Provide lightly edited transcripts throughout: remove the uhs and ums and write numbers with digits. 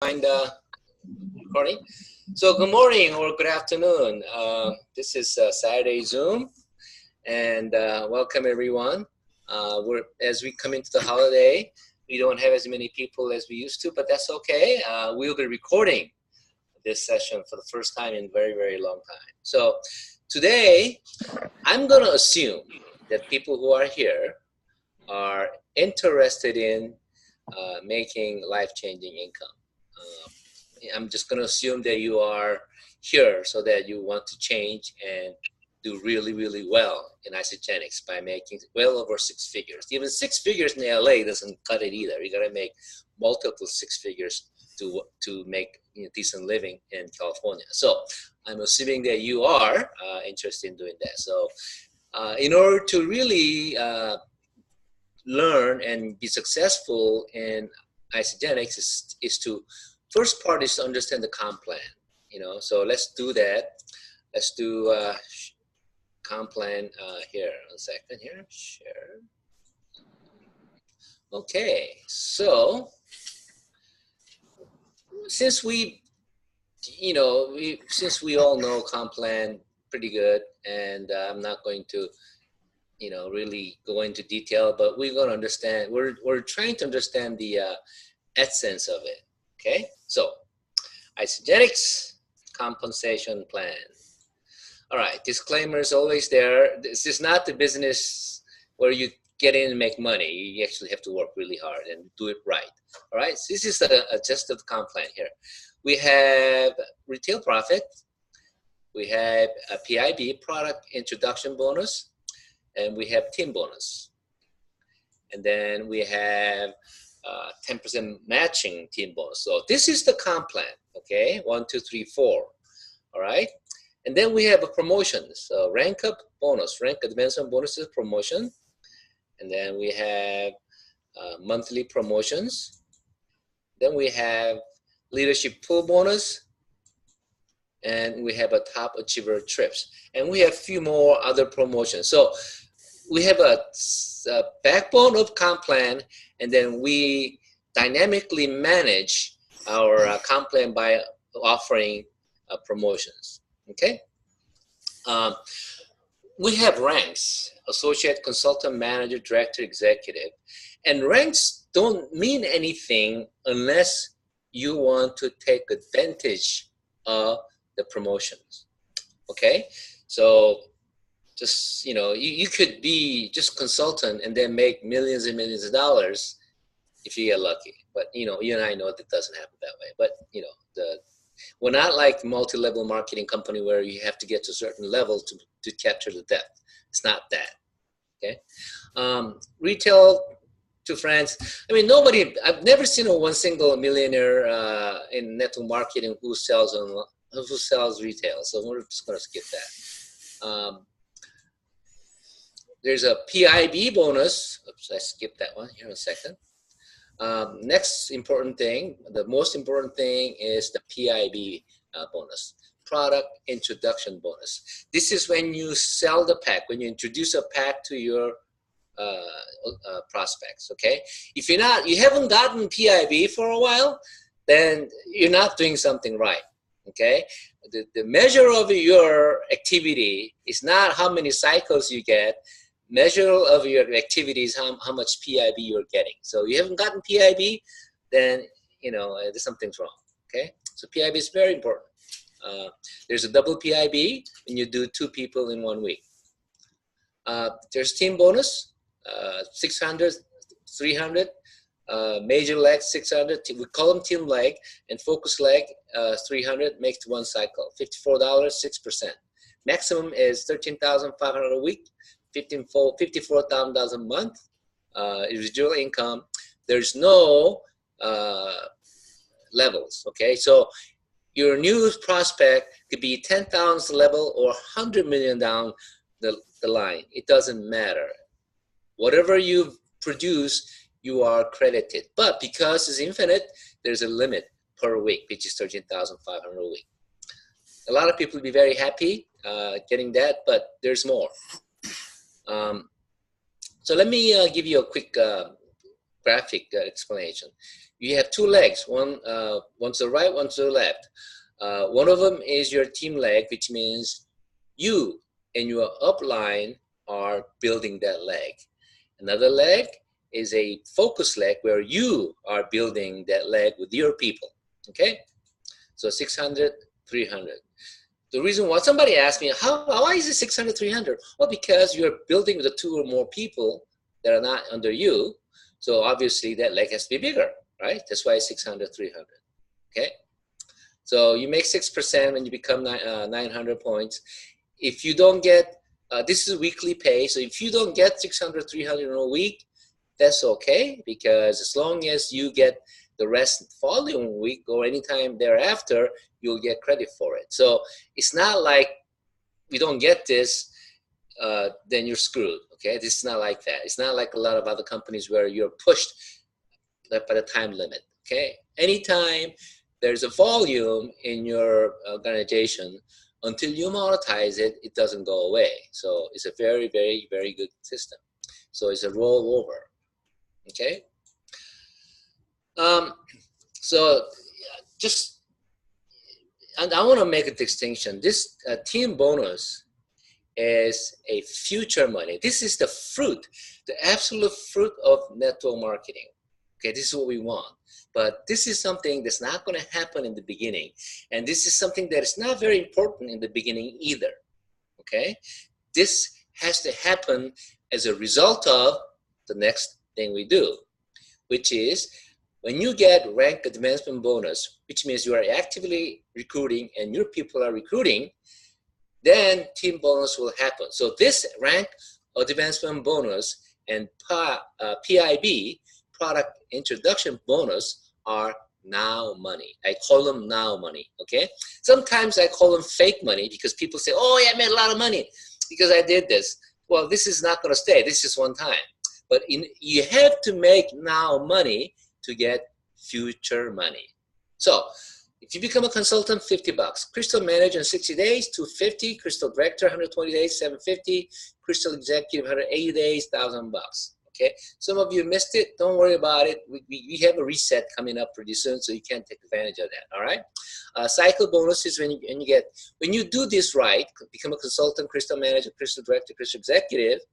Find recording. So good morning or good afternoon. This is Saturday Zoom, and welcome everyone. As we come into the holiday, we don't have as many people as we used to, but that's okay. We'll be recording this session for the first time in a very, very long time. So today, I'm going to assume that people who are here are interested in making life-changing income. I'm just going to assume that you are here so that you want to change and do really, really well in Isagenix by making well over 6 figures. Even 6 figures in LA doesn't cut it either. You got to make multiple 6 figures to make decent living in California. So I'm assuming that you are interested in doing that. So in order to really learn and be successful in Isagenix is to first part is to understand the comp plan, so let's do that. Let's do comp plan here. 1 second here, share. Okay, so since we all know comp plan pretty good, and I'm not going to really go into detail, but we're going to understand, we're trying to understand the essence of it. Okay, so Isagenix compensation plan. All right, disclaimer is always there. This is not the business where you get in and make money. You actually have to work really hard and do it right. All right, so this is just the comp plan here. We have retail profit. We have a PIB, product introduction bonus, and we have team bonus. And then we have 10% matching team bonus. So this is the comp plan, okay? 1, 2, 3, 4, all right? And then we have a promotion. So rank up bonus, rank advancement bonus is promotion. And then we have monthly promotions. Then we have leadership pool bonus. And we have a top achiever trips. And we have a few more other promotions. So we have a backbone of comp plan, and then we dynamically manage our comp plan by offering promotions, okay? We have ranks: associate, consultant, manager, director, executive. And ranks don't mean anything unless you want to take advantage of the promotions, okay? So just, you could be just consultant and then make millions and millions of dollars if you get lucky. But, you and I know that doesn't happen that way. But, we're not like multi-level marketing company where you have to get to a certain level to capture the depth. It's not that, okay? Retail to friends. I mean, I've never seen one single millionaire in network marketing who sells retail. So we're just going to skip that. There's a PIB bonus. Oops, I skipped that one. Here in a second. Next important thing, the most important thing is the PIB bonus, product introduction bonus. This is when you sell the pack, when you introduce a pack to your prospects, okay? If you haven't gotten PIB for a while, then you're not doing something right, okay? The measure of your activity is not how many cycles you get. Measure of your activities, how much PIB you're getting. So you haven't gotten PIB, then there's something's wrong. Okay, so PIB is very important. There's a double PIB when you do 2 people in 1 week. There's team bonus, 600, 300, major leg 600. We call them team leg, and focus leg 300 makes 1 cycle. $54, 6%. Maximum is $13,500 a week. $54,000 a month, residual income. There's no levels, okay? So your new prospect could be 10,000 level or 100 million down the line. It doesn't matter. Whatever you produce, you are credited. But because it's infinite, there's a limit per week, which is $13,500 a week. A lot of people will be very happy getting that, but there's more. So let me give you a quick graphic explanation. You have two legs, one to the right, one to the left. One of them is your team leg, which means you and your upline are building that leg. Another leg is a focus leg where you are building that leg with your people, okay? So 600, 300. The reason why somebody asked me, why is it 600, 300? Well, because you're building with the two or more people that are not under you. So obviously that leg has to be bigger, right? That's why it's 600, 300, okay? So you make 6% when you become 900 points. If you don't get, this is weekly pay, so if you don't get 600, 300 in a week, that's okay, because as long as you get the rest following week or anytime thereafter, you'll get credit for it. So it's not like we don't get this, then you're screwed, okay? This is not like that. It's not like a lot of other companies where you're pushed by the time limit, okay? Anytime there's a volume in your organization, until you monetize it, it doesn't go away. So it's a very, very, very good system. So it's a rollover, okay? So just, and I want to make a distinction. This team bonus is a future money. This is the fruit, the absolute fruit of network marketing. Okay, this is what we want. But this is something that's not going to happen in the beginning. And this is something that is not very important in the beginning either. Okay? This has to happen as a result of the next thing we do, which is when you get rank advancement bonus, which means you are actively recruiting and your people are recruiting, then team bonus will happen. So this rank advancement bonus and PIB, product introduction bonus, are now money. I call them now money, okay? Sometimes I call them fake money because people say, oh, yeah, I made a lot of money because I did this. Well, this is not gonna stay. This is one time. But you have to make now money to get future money. So if you become a consultant, $50. Crystal manager in 60 days, $250. Crystal director, 120 days, $750. Crystal executive, 180 days, $1,000. Okay, some of you missed it. Don't worry about it. We have a reset coming up pretty soon, so you can take advantage of that. All right. Cycle bonus is when you do this right, become a consultant, crystal manager, crystal director, crystal executive,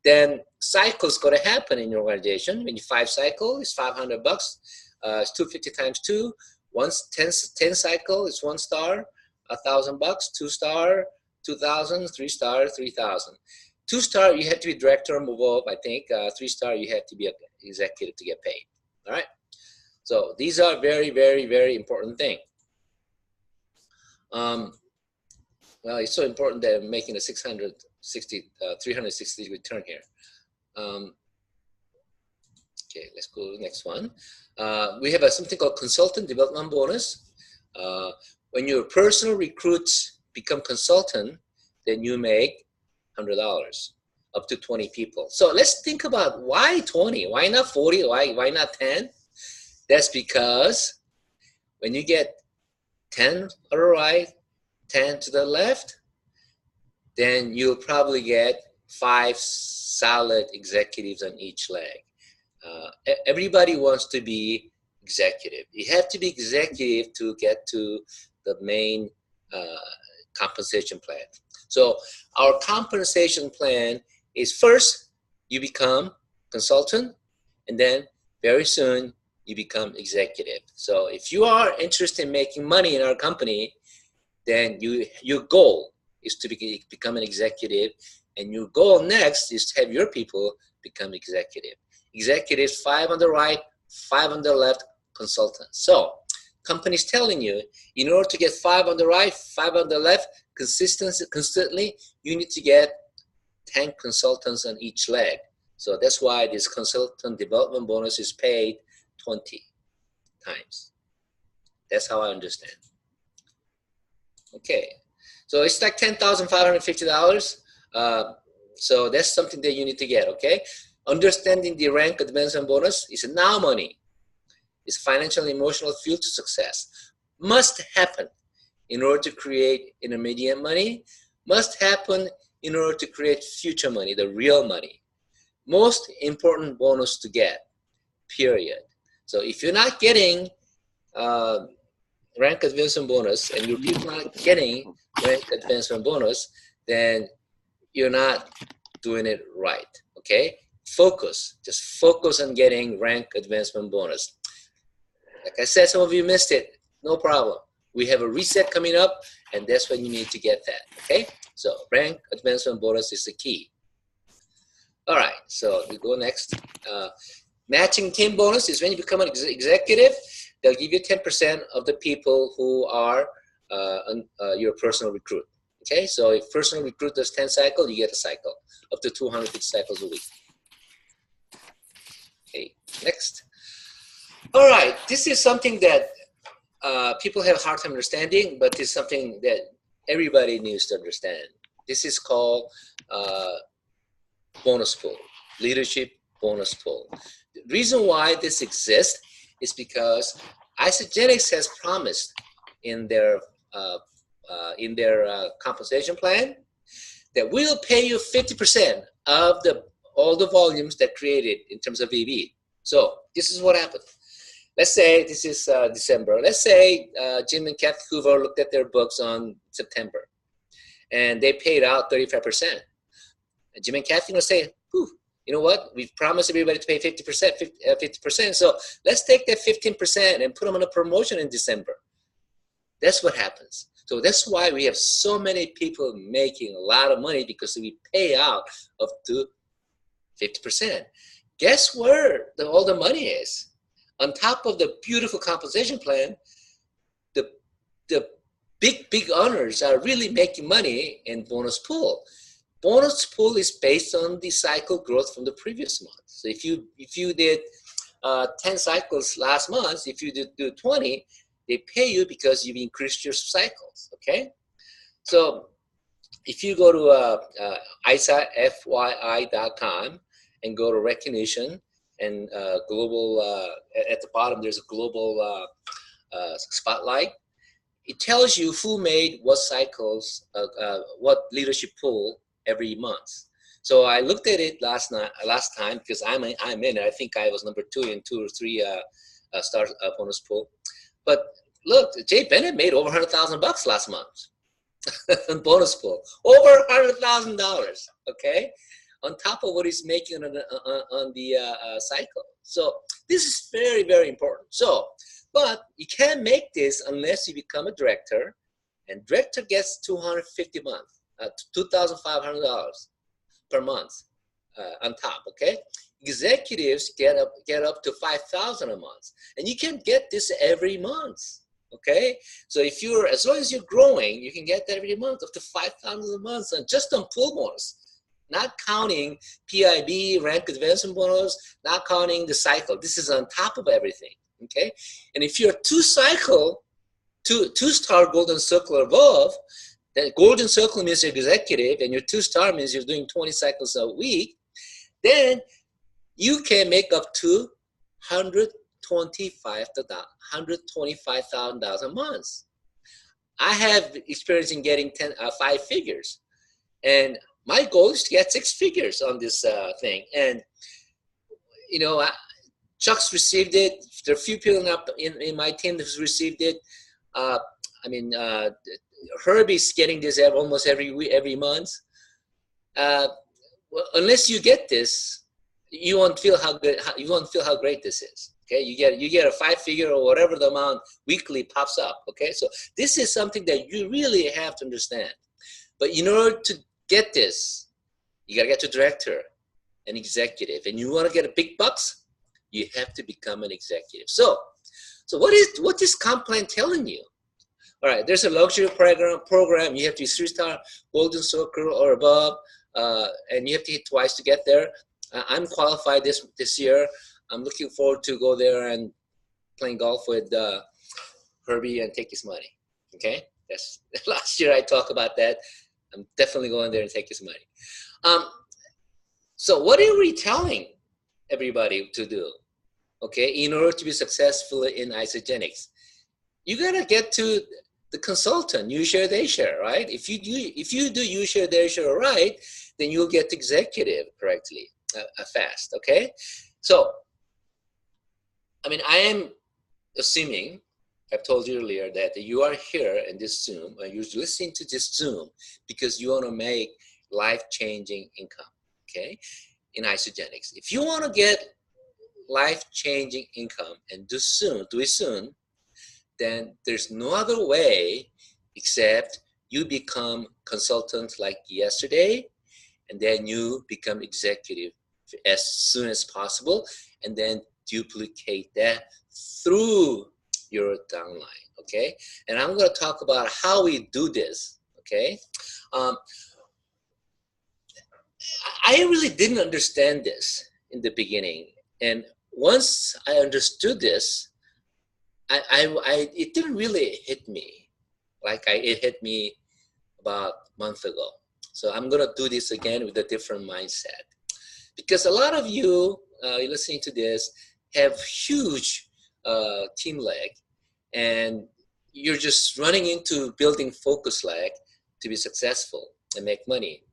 then cycle's going to happen in your organization. When you 5 cycle, it's $500. It's 250 times 2. Once 10 cycle, it's 1 star, $1,000. 2 star, 2,000. 3 star, 3,000. 2 star, you have to be director or move up, I think. 3 star, you have to be an executive to get paid. All right. So these are very, very, very important things. Well, it's so important that I'm making a 360 return here. Okay, let's go to the next one. We have something called consultant development bonus. When your personal recruits become consultant, then you make $100 up to 20 people. So let's think about why 20? Why not 40? Why not 10? That's because when you get 10 to the right, 10 to the left, then you'll probably get 5 solid executives on each leg. Everybody wants to be executive. You have to be executive to get to the main compensation plan. So our compensation plan is first you become consultant, and then very soon you become executive. So if you are interested in making money in our company, then your goal is to become an executive, and your goal next is to have your people become executive. Executives, 5 on the right, 5 on the left, consultants. So company's telling you, in order to get 5 on the right, 5 on the left, consistently, you need to get 10 consultants on each leg. So that's why this consultant development bonus is paid 20 times. That's how I understand. Okay, so it's like $10,550. So that's something that you need to get, okay? Understanding the rank advancement bonus is now money. It's financial and emotional fuel to success. Must happen in order to create intermediate money. Must happen in order to create future money, the real money. Most important bonus to get, period. So if you're not getting rank advancement bonus and your people not getting rank advancement bonus, then you're not doing it right, okay? Focus, just focus on getting rank advancement bonus. Like I said, some of you missed it, no problem. We have a reset coming up, and that's when you need to get that, okay? So rank advancement bonus is the key. All right, so we go next. Matching team bonus is when you become an executive, they'll give you 10% of the people who are your personal recruit. Okay, so if personal recruit does 10 cycles, you get a cycle, up to 250 cycles a week. Okay, next. All right, this is something that people have a hard time understanding, but it's something that everybody needs to understand. This is called bonus pool, leadership bonus pool. The reason why this exists is because Isagenix has promised in their compensation plan that we'll pay you 50% of all the volumes that created in terms of VB. So this is what happened. Let's say this is December. Let's say Jim and Kathy Hoover looked at their books on September, and they paid out 35%. And Jim and Kathy will say, "Whew, you know what? We've promised everybody to pay 50%, 50%. So let's take that 15% and put them on a promotion in December." That's what happens. So that's why we have so many people making a lot of money, because we pay out up to 50%. Guess where all the money is? On top of the beautiful compensation plan, the big owners are really making money in bonus pool. Bonus pool is based on the cycle growth from the previous month. So if you did 10 cycles last month, if you do 20, they pay you because you've increased your cycles, okay? So if you go to ISAFYI.com and go to recognition and global, at the bottom there's a global spotlight. It tells you who made what cycles, what leadership pool every month. So I looked at it last time because I'm in it. I think I was number 2 in 2 or 3 star bonus pool. But look, Jay Bennett made over $100,000 last month on bonus pool, over $100,000. Okay, on top of what he's making on the cycle. So this is very, very important. So, but you can't make this unless you become a director, and director gets $250 a month, $2,500 per month on top. Okay, executives get up to $5,000 a month, and you can get this every month. Okay, so if as long as you're growing, you can get that every month, up to $5,000 a month, and just on pool bonus, not counting PIB, rank advancement bonus, not counting the cycle. This is on top of everything. Okay, and if you're two-star golden circle or above, then golden circle means you're executive, and your 2-star means you're doing 20 cycles a week, then you can make up to $125,000 a month. I have experience in getting 5 figures, and my goal is to get 6 figures on this thing. And you know, Chuck's received it. There are a few people in my team that's received it. I mean, Herbie's getting this almost every month. Well, unless you get this, you won't feel how good. You won't feel how great this is. Okay, you get a 5-figure or whatever the amount weekly pops up. Okay, so this is something that you really have to understand. But in order to get this, you gotta get to director and executive, and you want to get a big bucks, you have to become an executive. So what is comp plan telling you? All right, there's a luxury program. You have to be 3-star golden circle or above, and you have to hit twice to get there. I'm qualified this year. I'm looking forward to go there and playing golf with Herbie and take his money. Okay, that's last year I talked about that. I'm definitely going there and take his money. So what are we telling everybody to do? Okay, in order to be successful in Isagenix, you gotta get to the consultant. You share, they share, right? If you do you share, they share, right, then you'll get executive correctly fast. Okay, so I mean, I am assuming, I've told you earlier that you are here in this Zoom, or you're listening to this Zoom because you want to make life-changing income, okay, in Isagenix. If you want to get life-changing income and do it soon, then there's no other way except you become consultant like yesterday, and then you become executive as soon as possible, and then duplicate that through your downline, okay? And I'm going to talk about how we do this, okay? I really didn't understand this in the beginning, and once I understood this, it didn't really hit me like it hit me about a month ago. So I'm gonna do this again with a different mindset, because a lot of you listening to this have huge team leg, and you're just running into building focus leg to be successful and make money.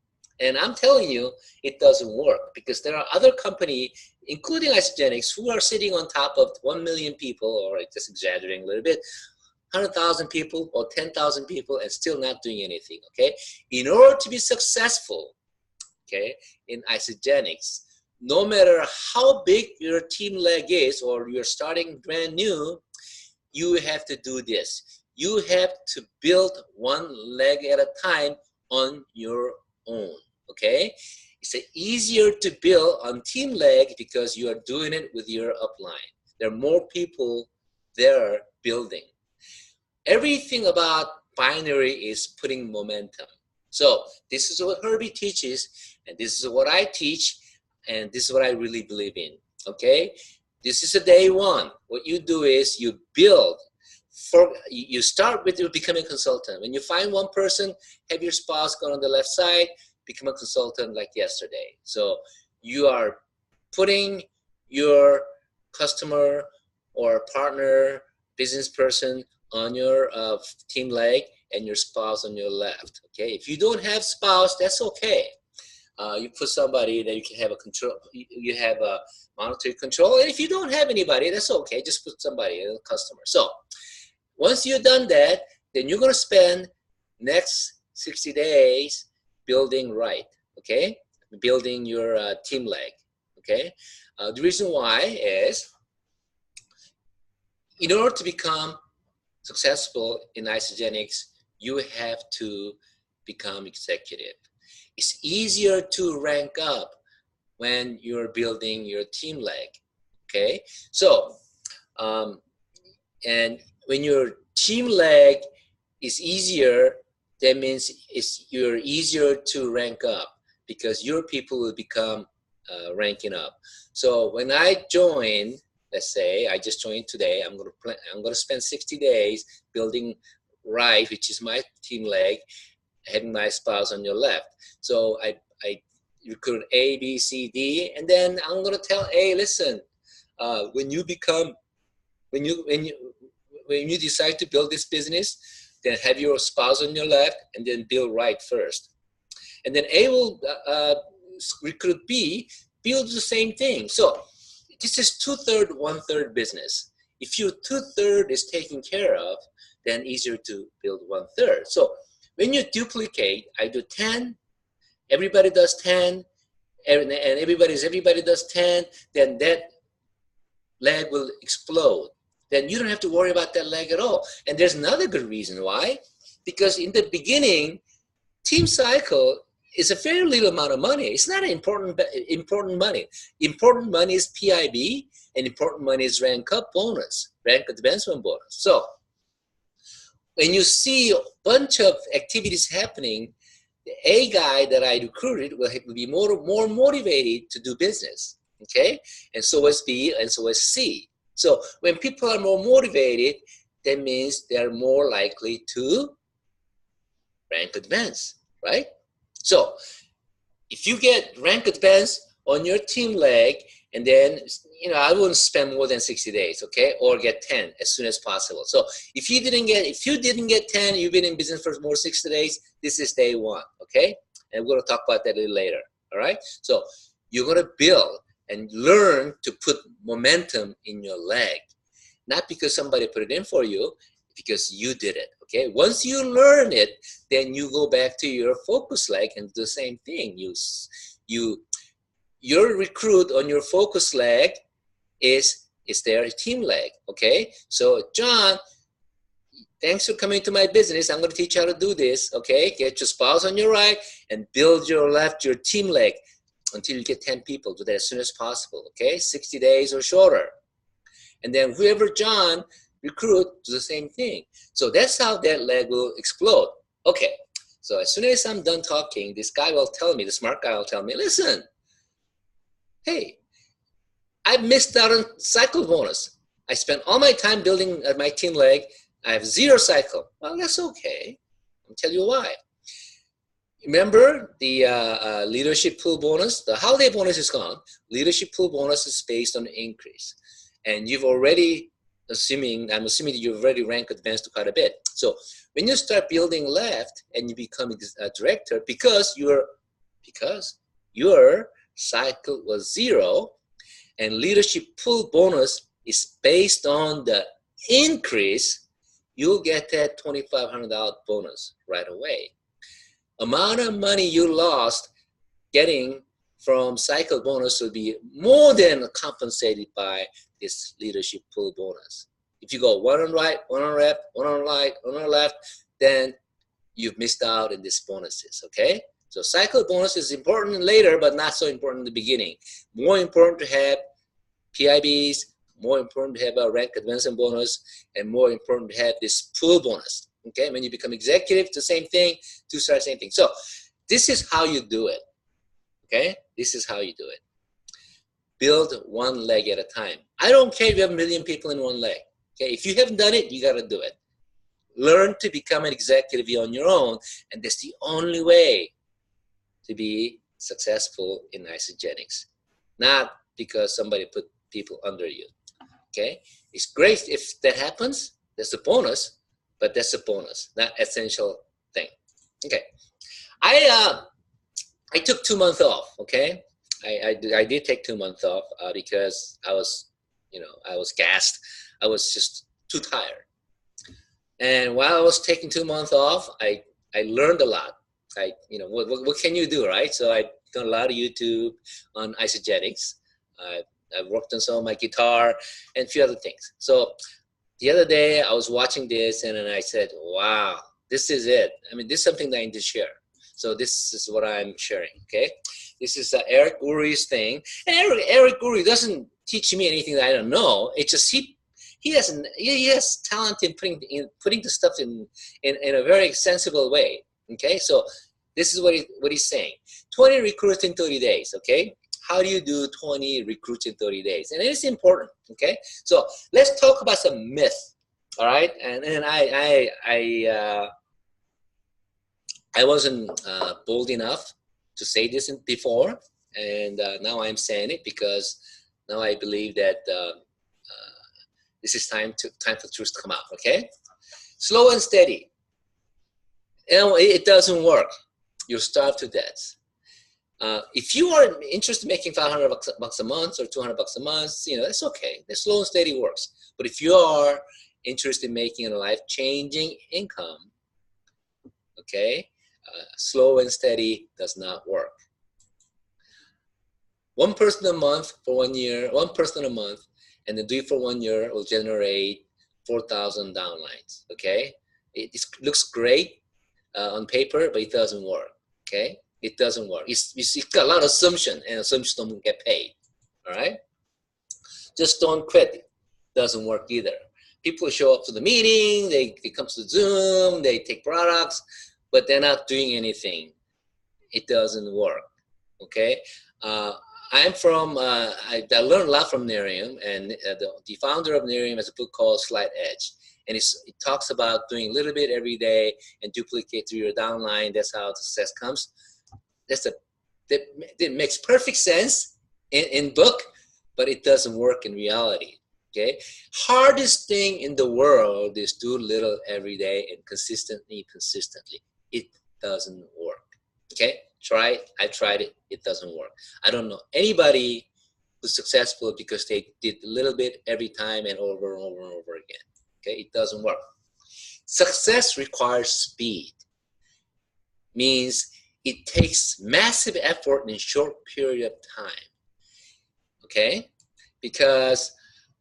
And I'm telling you, it doesn't work, because there are other companies, including Isagenix, who are sitting on top of 1 million people, or just exaggerating a little bit, 100,000 people or 10,000 people, and still not doing anything, okay? In order to be successful, okay, in Isagenix, no matter how big your team leg is, or you're starting brand new, you have to do this. You have to build one leg at a time on your own, okay? It's easier to build on team leg because you are doing it with your upline. There are more people there building. Everything about binary is putting momentum. So this is what Herbie teaches, and this is what I teach, and this is what I really believe in, okay? This is a day one. What you do is you build. You start with becoming a consultant. When you find one person, have your spouse go on the left side, become a consultant like yesterday. So you are putting your customer or partner, business person on your team leg, and your spouse on your left, okay? If you don't have spouse, that's okay. You put somebody that you can have a control, you have a monetary control, and if you don't have anybody, that's okay. Just put somebody, a customer. So once you've done that, then you're gonna spend next 60 days building right, okay? Building your team leg, okay? The reason why is, in order to become successful in Isagenix, you have to become executive. It's easier to rank up when you're building your team leg, okay? So, and when your team leg is easier, that means you're easier to rank up, because your people will become ranking up. So when I join, let's say I just joined today, I'm gonna spend 60 days building right, which is my team leg, having my spouse on your left. So I recruit A, B, C, D, and then I'm gonna tell A, listen, when you decide to build this business, then have your spouse on your left, and then build right first. And then A will recruit B, build the same thing. So this is 2/3, 1/3 business. If your 2/3 is taken care of, then easier to build 1/3. So when you duplicate, I do 10, everybody does 10, and everybody does 10, then that leg will explode. Then you don't have to worry about that leg at all. And there's another good reason why. Because in the beginning, team cycle is a very little amount of money. It's not important money. Important money is PIB, and important money is rank up bonus, rank advancement bonus. So when you see a bunch of activities happening, the A guy that I recruited will be more motivated to do business, okay? And so is B, and so is C. So when people are more motivated, that means they're more likely to rank advance, right? So if you get rank advance on your team leg, and then, I wouldn't spend more than 60 days, okay? Or get 10 as soon as possible. So if you didn't get 10, you've been in business for more 60 days, this is day one, okay? And we're gonna talk about that a little later, all right? So you're gonna build, and learn to put momentum in your leg. Not because somebody put it in for you, because you did it, okay? Once you learn it, then you go back to your focus leg and do the same thing. Your recruit on your focus leg is their team leg, okay? So John, thanks for coming to my business. I'm going to teach you how to do this, okay? Get your spouse on your right and build your left, your team leg until you get 10 people. Do that as soon as possible, okay? 60 days or shorter. And then whoever John recruit, do the same thing. So that's how that leg will explode. Okay, so as soon as I'm done talking, this guy will tell me, the smart guy will tell me, listen, hey, I missed out on cycle bonus. I spent all my time building my team leg. I have 0 cycle. Well, that's okay. I'll tell you why. Remember the leadership pool bonus? The holiday bonus is gone. Leadership pool bonus is based on increase. And you've already, I'm assuming that you've already ranked advanced to quite a bit. So when you start building left and you become a director, because your cycle was 0, and leadership pool bonus is based on the increase, you'll get that $2,500 bonus right away. Amount of money you lost getting from cycle bonus will be more than compensated by this leadership pool bonus. If you go one on right, one on left, one on right, one on left, then you've missed out in these bonuses, okay? So cycle bonus is important later, but not so important in the beginning. More important to have PIBs, more important to have a rank advancement bonus, and more important to have this pool bonus, okay? When you become executive, the same thing, 2-star, same thing. So this is how you do it, okay? This is how you do it. Build one leg at a time. I don't care if you have 1 million people in one leg. Okay, if you haven't done it, you got to do it. Learn to become an executive on your own, and that's the only way to be successful in Isagenix. Not because somebody put people under you. Okay, it's great if that happens. That's a bonus, but that's a bonus, not essential thing. Okay, I took 2 months off. Okay. I did take 2 months off because I was gassed. I was just too tired. And while I was taking 2 months off, I learned a lot. What can you do, right? So I've done a lot of YouTube on Isagenix. I've worked on some of my guitar and a few other things. So the other day I was watching this and then I said, wow, this is it. I mean, this is something that I need to share. So this is what I'm sharing, okay? This is Eric Uri's thing. And Eric Uri doesn't teach me anything that I don't know. It's just he has talent in putting the stuff in a very sensible way, okay? So this is what he's saying. 20 recruits in 30 days, okay? How do you do 20 recruits in 30 days? And it's important, okay? So let's talk about some myth, all right? And I wasn't bold enough to say this before, and now I'm saying it because now I believe that this is time for truth to come out. Okay, slow and steady. It doesn't work. You'll starve to death. If you are interested in making $500 bucks a month or $200 bucks a month, that's okay. The slow and steady works. But if you are interested in making a life-changing income, okay, slow and steady does not work. One person a month for 1 year, one person a month, and then do it for 1 year will generate 4,000 downlines, okay? It looks great on paper, but it doesn't work, okay? It doesn't work. It's got a lot of assumption, and assumptions don't get paid, all right? Just don't quit. It doesn't work either. People show up to the meeting, they come to the Zoom, they take products, but they're not doing anything. It doesn't work, okay? I'm from, I learned a lot from Nerium, and the founder of Nerium has a book called Slight Edge. And it talks about doing a little bit every day and duplicate through your downline. That's how success comes. That makes perfect sense in book, but it doesn't work in reality, okay? Hardest thing in the world is do little every day and consistently. It doesn't work, okay? Try it. I tried it. It doesn't work. I don't know anybody who's successful because they did a little bit every time and over and over and over again. Okay, it doesn't work. Success requires speed. Means it takes massive effort in a short period of time. Okay, because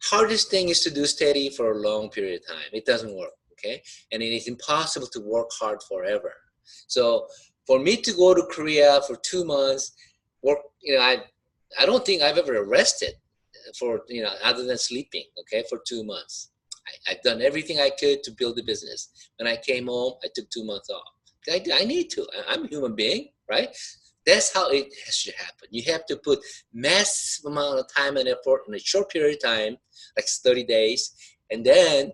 hardest thing is to do steady for a long period of time. It doesn't work. Okay, and it is impossible to work hard forever. So for me to go to Korea for 2 months, work, I don't think I've ever rested for, other than sleeping, okay, for 2 months. I've done everything I could to build the business. When I came home, I took 2 months off. I need to. I'm a human being, right? That's how it should happen. You have to put massive amount of time and effort in a short period of time, like 30 days, and then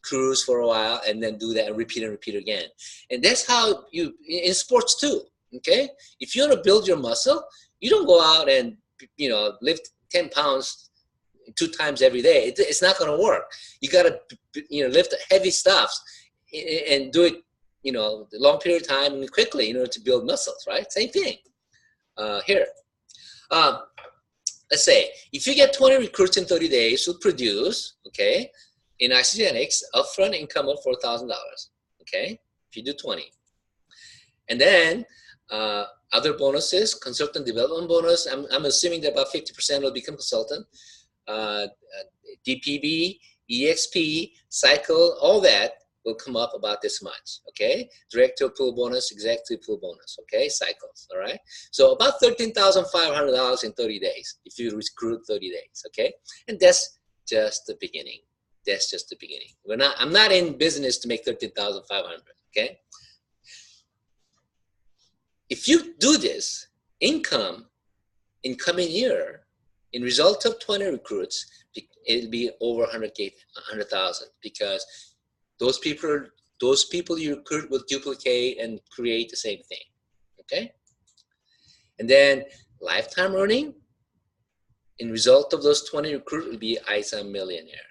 cruise for a while, and then do that and repeat again. And that's how you, in sports too, okay? If you want to build your muscle, you don't go out and, lift 10 pounds 2 times every day. It's not going to work. You got to, lift heavy stuffs and do it, a long period of time and quickly in order to build muscles, right? Same thing here. Let's say if you get 20 recruits in 30 days who produce, okay, in Isagenix, upfront income of $4,000, okay, if you do 20. And then other bonuses, consultant development bonus, I'm assuming that about 50% will become consultant. DPB, EXP, cycle, all that will come up about this much, okay? Director pool bonus, executive pool bonus, okay? Cycles, all right? So about $13,500 in 30 days if you recruit 30 days, okay? And that's just the beginning. That's just the beginning. I'm not in business to make $13,500, okay? If you do this, income in coming year, in result of 20 recruits, it'll be over 100,000 because those people you recruit will duplicate and create the same thing, okay? And then lifetime earning, in result of those 20 recruits, will be Isa millionaire.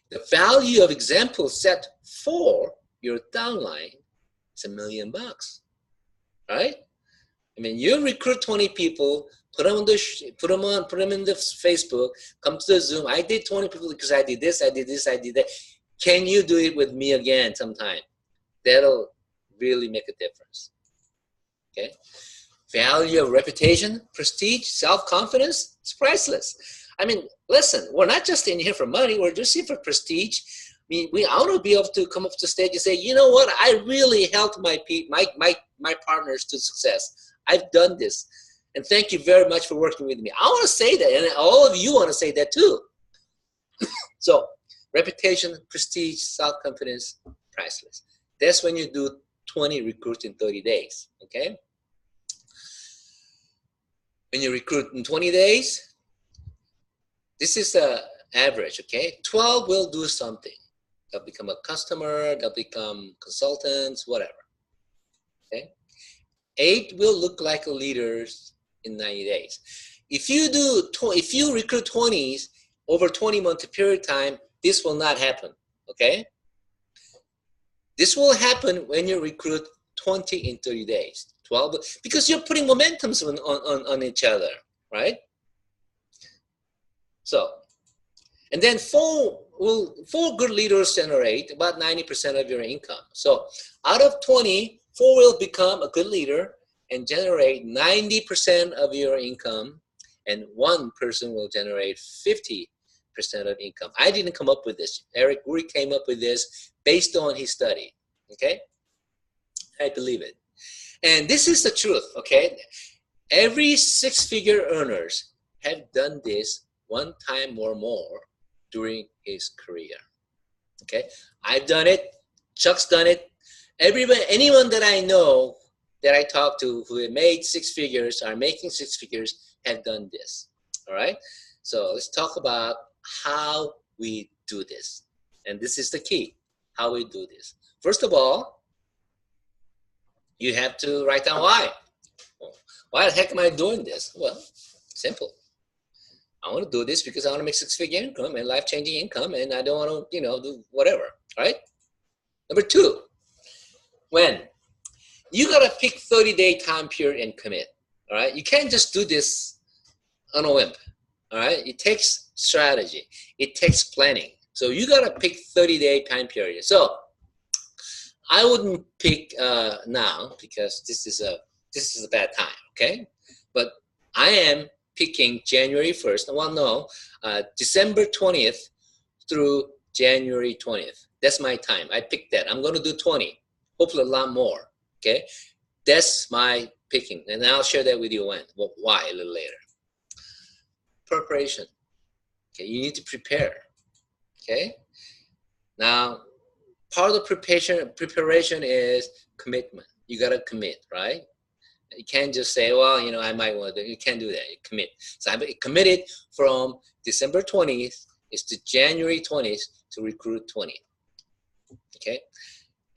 The value of example set for your downline is $1 million, right? I mean, you recruit 20 people, put them in the Facebook, come to the Zoom. I did 20 people because I did this, I did this, I did that. Can you do it with me again sometime? That'll really make a difference, okay? Value of reputation, prestige, self-confidence, it's priceless. I mean, listen, we're not just in here for money, we're just here for prestige. I want to be able to come up to the stage and say, you know what, I really helped my partners to success. I've done this. And thank you very much for working with me. I want to say that, and all of you want to say that too. So, reputation, prestige, self-confidence, priceless. That's when you do 20 recruits in 30 days, okay? When you recruit in 20 days, this is the average, okay? 12 will do something. They'll become a customer, they'll become consultants, whatever, okay? 8 will look like leaders in 90 days. If you recruit 20s over 20-month period of time, this will not happen, okay? This will happen when you recruit 20 in 30 days, 12, because you're putting momentums on each other, right? So, and then 4 good leaders generate about 90% of your income. So out of 20, 4 will become a good leader and generate 90% of your income, and 1 person will generate 50% of income. I didn't come up with this. Eric Uri came up with this based on his study, okay? I believe it. And this is the truth, okay? Every 6-figure earners have done this 1 time or more during his career, okay? I've done it. Chuck's done it. Anyone that I know that I talk to who have made 6 figures, are making 6 figures, have done this, all right? So let's talk about how we do this. And this is the key, how we do this. First of all, you have to write down why. Why the heck am I doing this? Well, simple. I want to do this because I want to make 6-figure income and life-changing income, and I don't want to, do whatever, right? Number 2, when? You got to pick 30-day time period and commit, all right? You can't just do this on a whim. All right, it takes strategy. It takes planning. So you gotta pick 30-day time period. So I wouldn't pick now because this is a bad time. Okay, but I am picking January 1st. Well, no, December 20th through January 20th. That's my time. I picked that. I'm gonna do 20. Hopefully a lot more. Okay, that's my picking, and I'll share that with you why a little later. Preparation. Okay, you need to prepare. Okay, now part of the preparation is commitment. You gotta commit, right? You can't just say, well, you know, I might want to do it. You can't do that. You commit. So I'm committed from December 20th is to January 20th to recruit 20. Okay,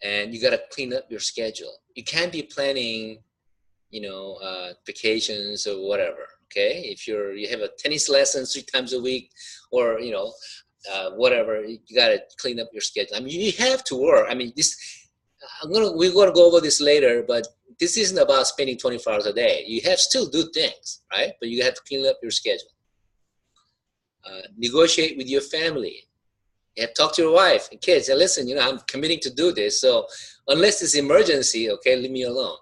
and you gotta clean up your schedule. You can't be planning, you know, vacations or whatever. Okay, if you have a tennis lesson 3 times a week, or you know, whatever, you gotta clean up your schedule. I mean, you have to work. I mean, this we're gonna go over this later, but this isn't about spending 24 hours a day. You have to still do things, right? But you have to clean up your schedule. Negotiate with your family. You have to talk to your wife and kids. And listen, you know, I'm committing to do this. So unless it's emergency, okay, leave me alone.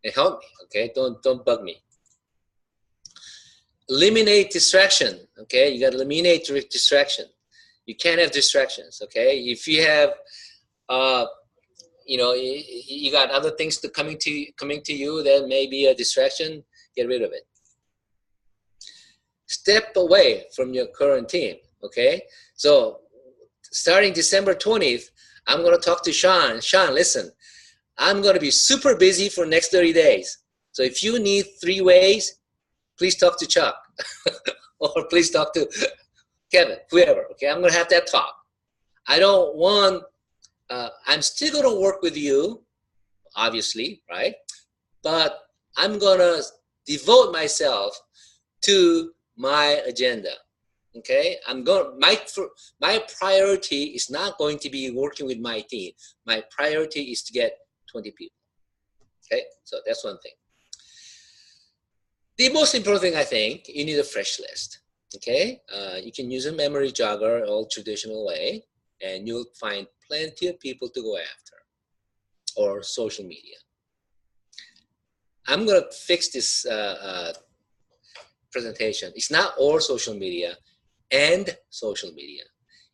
And help me, okay? Don't bug me. Eliminate distraction, okay? You got to eliminate distraction. You can't have distractions, okay? If you have, you know, you got other things coming to you that may be a distraction, get rid of it. Step away from your current team, okay? So starting December 20th, I'm going to talk to Sean. Sean, listen, I'm going to be super busy for the next 30 days. So if you need 3 ways, please talk to Chuck or please talk to Kevin, whoever, okay? I'm going to have that talk. I don't want, I'm still going to work with you, obviously, right? But I'm going to devote myself to my agenda, okay? My priority is not going to be working with my team. My priority is to get 20 people, okay? So that's one thing. The most important thing, I think, you need a fresh list, okay? You can use a memory jogger, old traditional way, and you'll find plenty of people to go after, or social media. I'm gonna fix this presentation. It's not all social media and social media.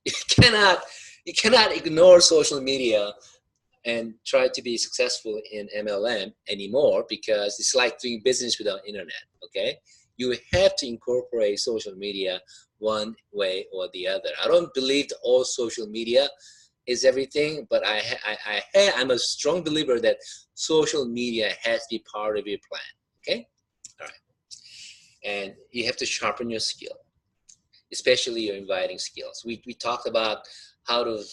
You cannot ignore social media and try to be successful in MLM anymore, because it's like doing business without internet, okay? You have to incorporate social media one way or the other. I don't believe that all social media is everything, but I'm a strong believer that social media has to be part of your plan, okay? All right. And you have to sharpen your skill, especially your inviting skills. We talked about how to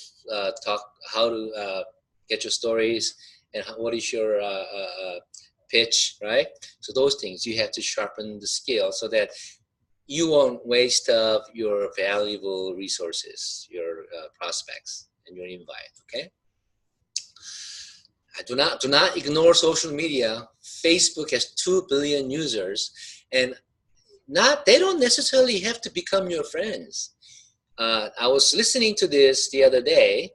get your stories and what is your pitch, right? So those things, you have to sharpen the skill so that you won't waste your valuable resources, your prospects and your invite, okay? Do not ignore social media. Facebook has 2 billion users, and they don't necessarily have to become your friends. I was listening to this the other day.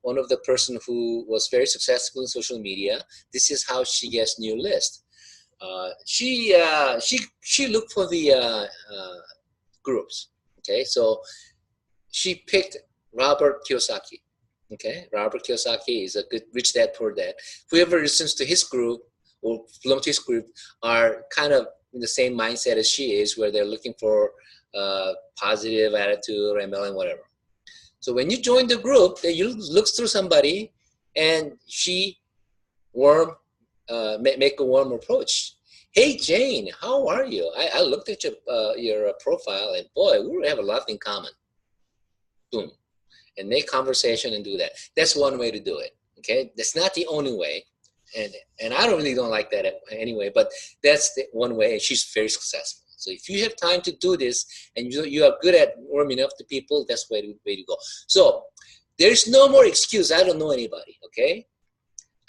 One of the person who was very successful in social media, this is how she gets new list. She looked for the groups, okay? So she picked Robert Kiyosaki, okay? Robert Kiyosaki is a good Rich Dad Poor Dad. Whoever listens to his group or belongs to his group are kind of in the same mindset as she is, where they're looking for positive attitude or MLM, whatever. So when you join the group, you look through somebody, and she make a warm approach. Hey Jane, how are you? I looked at your profile, and boy, we have a lot in common. Boom, and make conversation and do that. That's one way to do it. Okay, that's not the only way, and I don't like that anyway. But that's the one way, and she's very successful. So if you have time to do this and you are good at warming up to people, that's the way to go. So there's no more excuse. I don't know anybody, okay?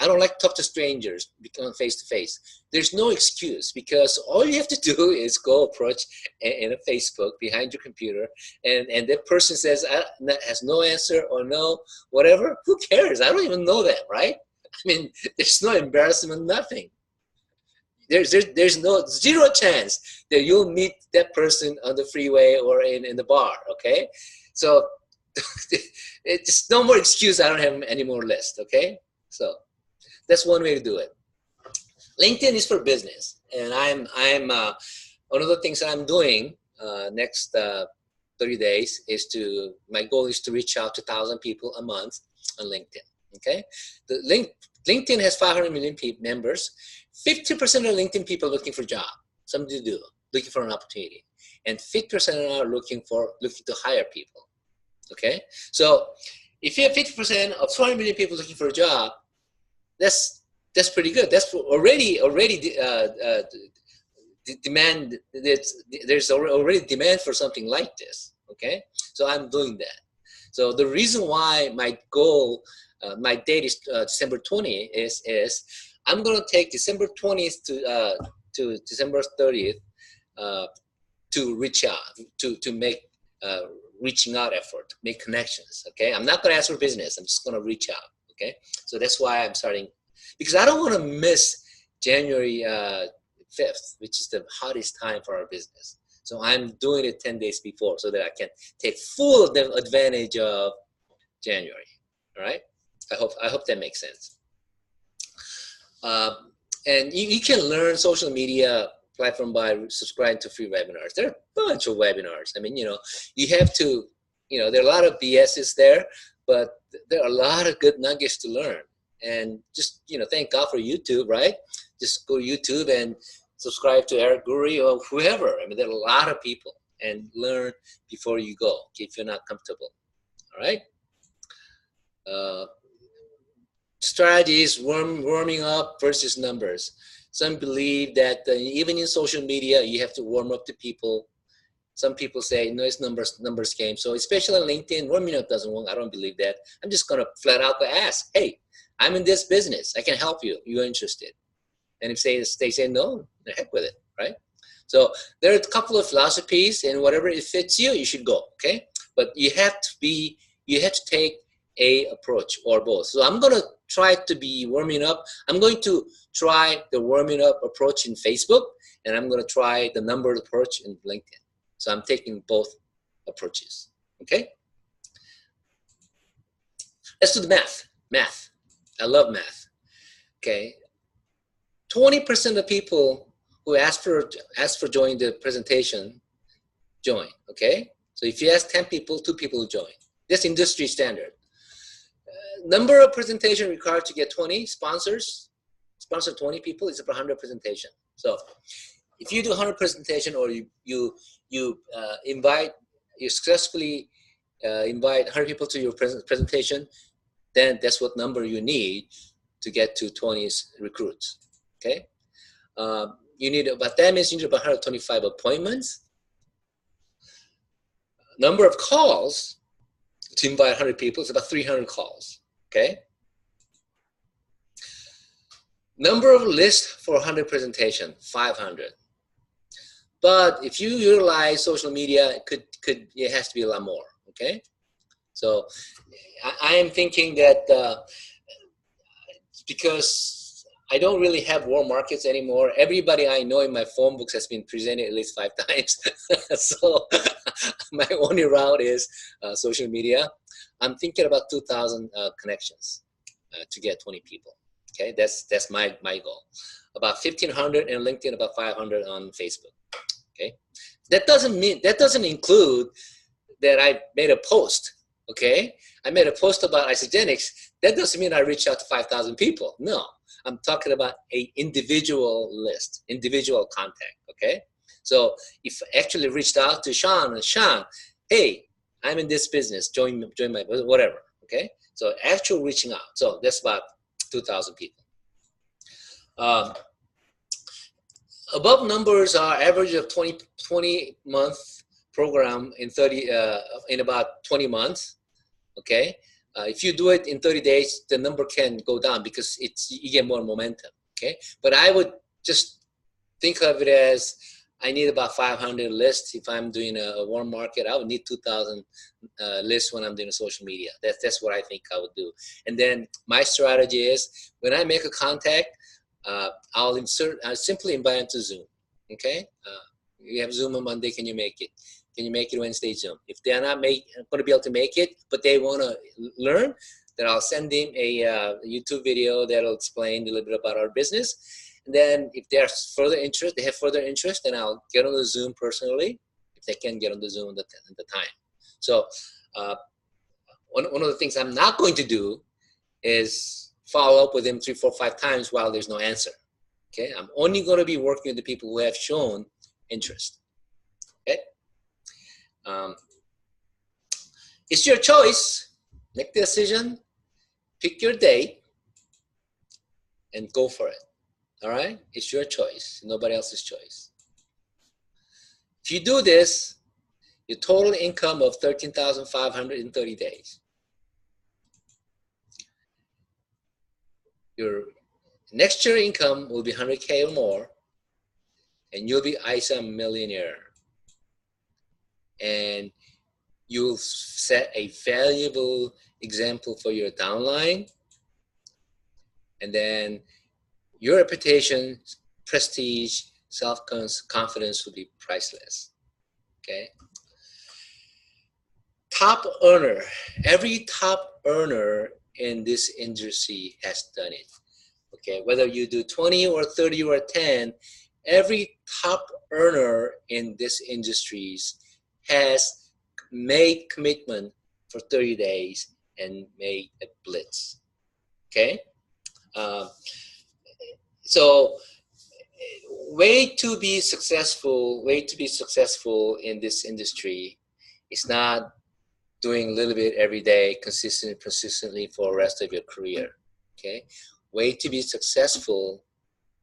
I don't like to talk to strangers face to face. There's no excuse, because all you have to do is go approach in a Facebook behind your computer, and that person says has no answer or no whatever. Who cares? I don't even know them, right? I mean, there's no embarrassment, nothing. There's no zero chance that you'll meet that person on the freeway or in the bar. Okay, so it's no more excuse. I don't have any more list. Okay, so that's one way to do it. LinkedIn is for business, and I'm one of the things that I'm doing next 30 days is my goal is to reach out to 1,000 people a month on LinkedIn. Okay, LinkedIn has 500 million members. 50% of LinkedIn people are looking for a job, something to do, looking for an opportunity, and 50% are looking to hire people. Okay, so if you have 50% of 200 million people looking for a job, that's pretty good. That's already demand. There's already demand for something like this. Okay, so I'm doing that. So the reason why my goal, my date is December 20th is I'm going to take December 20th to December 30th to reach out, to make reaching out effort, make connections. Okay, I'm not going to ask for business. I'm just going to reach out. Okay, so that's why I'm starting, because I don't want to miss January 5th, which is the hottest time for our business. So I'm doing it 10 days before so that I can take full advantage of January. All right, I hope that makes sense. And you can learn social media platform by subscribing to free webinars. There are a bunch of webinars. I mean, you have to, there are a lot of BSs there, but there are a lot of good nuggets to learn. And just, thank God for YouTube, right? Just go to YouTube and subscribe to Eric Guri or whoever. I mean, there are a lot of people, and learn before you go if you're not comfortable. All right. Strategies, warming up versus numbers. Some believe that even in social media, you have to warm up to people. Some people say, no, it's numbers game. So especially on LinkedIn, warming up doesn't work. I don't believe that. I'm just going to flat out ask, hey, I'm in this business. I can help you. You're interested. And if they say no, the heck with it, right? So there are a couple of philosophies, and whatever it fits you, you should go, okay? But you have to take a approach or both. So I'm going to try to be warming up. I'm going to try the warming up approach in Facebook, and I'm going to try the number approach in LinkedIn. So I'm taking both approaches, okay? Let's do the math. Math. I love math, okay? 20% of people who ask for joining the presentation join, okay? So if you ask 10 people, 2 people join. That's industry standard. Number of presentation required to get 20 sponsor 20 people is about 100 presentation. So if you do 100 presentation, or you successfully invite 100 people to your presentation, then that's what number you need to get to 20 recruits. Okay, you need about 125 appointments. Number of calls to invite 100 people is about 300 calls. Okay. Number of lists for 100 presentation, 500. But if you utilize social media, it has to be a lot more. Okay. So I am thinking that because I don't really have warm markets anymore. Everybody I know in my phone books has been presented at least 5 times. So my only route is social media. I'm thinking about 2,000 connections to get 20 people. Okay, that's my goal. About 1,500 in LinkedIn, about 500 on Facebook. Okay, that doesn't include that I made a post. Okay, I made a post about Isagenix. That doesn't mean I reached out to 5,000 people. No, I'm talking about a individual list, individual contact. Okay, so if I actually reached out to Sean, hey, I'm in this business, join my, whatever, okay? So actual reaching out. So that's about 2,000 people. Above numbers are average of 20 month program in about 20 months, okay? If you do it in 30 days, the number can go down because you get more momentum. Okay, but I would just think of it as I need about 500 lists. If I'm doing a warm market, I would need 2,000 lists when I'm doing social media. That's what I think I would do. And then my strategy is when I make a contact, I'll simply invite them to Zoom. Okay, you have Zoom on Monday. Can you make it? Can you make it Wednesday Zoom? If they're not going to be able to make it, but they want to learn, then I'll send them a YouTube video that'll explain a little bit about our business. And then if they have further interest, then I'll get on the Zoom personally, if they can get on the Zoom at the time. So one of the things I'm not going to do is follow up with them 3, 4, 5 times while there's no answer. Okay, I'm only going to be working with the people who have shown interest. Okay, it's your choice. Make the decision, pick your date, and go for it. All right, it's your choice, nobody else's choice. If you do this, your total income of $13,500 in 30 days. Your next year income will be 100K or more, and you'll be Isa millionaire. And you'll set a valuable example for your downline, and then your reputation, prestige, self-confidence will be priceless. Okay. Top earner. Every top earner in this industry has done it. Okay. Whether you do 20 or 30 or 10, every top earner in this industries has made commitment for 30 days and made a blitz. Okay. So way to be successful in this industry is not doing a little bit every day consistently for the rest of your career. Okay, way to be successful,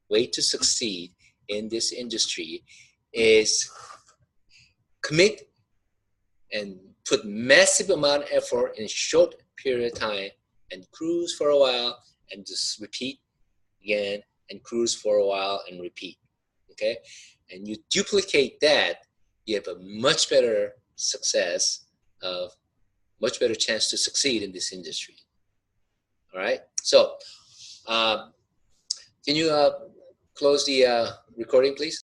way to succeed in this industry is commit and put massive amount of effort in a short period of time and cruise for a while and just repeat again and cruise for a while and repeat. Okay, and you duplicate that, you have a much better much better chance to succeed in this industry. All right, so can you close the recording, please?